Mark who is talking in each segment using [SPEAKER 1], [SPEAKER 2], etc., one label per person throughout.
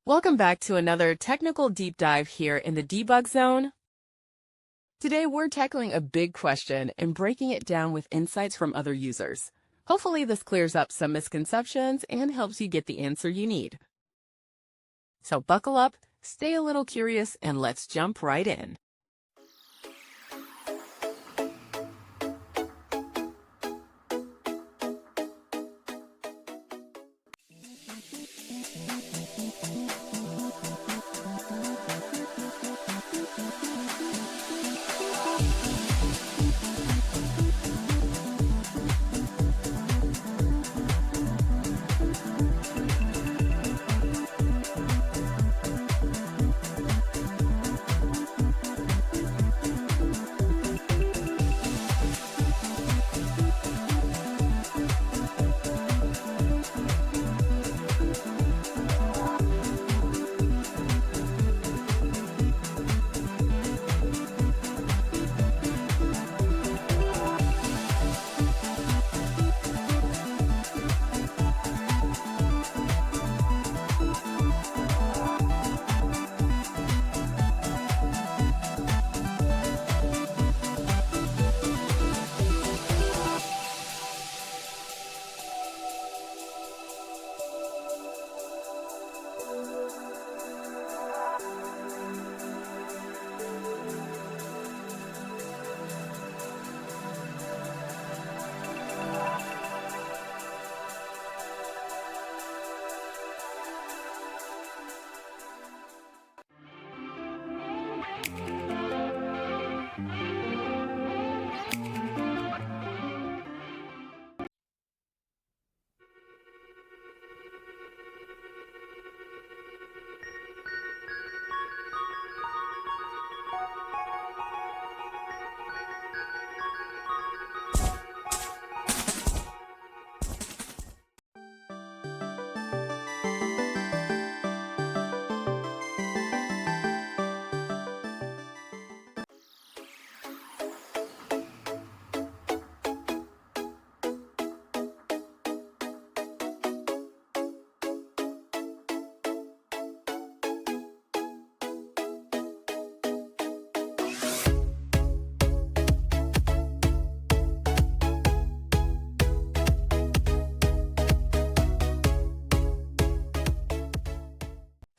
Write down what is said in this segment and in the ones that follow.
[SPEAKER 1] Welcome back to another technical deep dive here in the debug zone. Today we're tackling a big question and breaking it down with insights from other users. Hopefully this clears up some misconceptions and helps you get the answer you need. So buckle up, stay a little curious, and let's jump right in.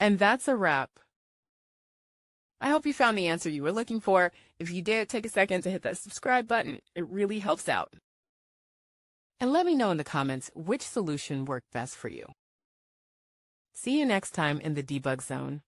[SPEAKER 1] And that's a wrap. I hope you found the answer you were looking for. If you did, take a second to hit that subscribe button. It really helps out. And let me know in the comments which solution worked best for you. See you next time in the debug zone.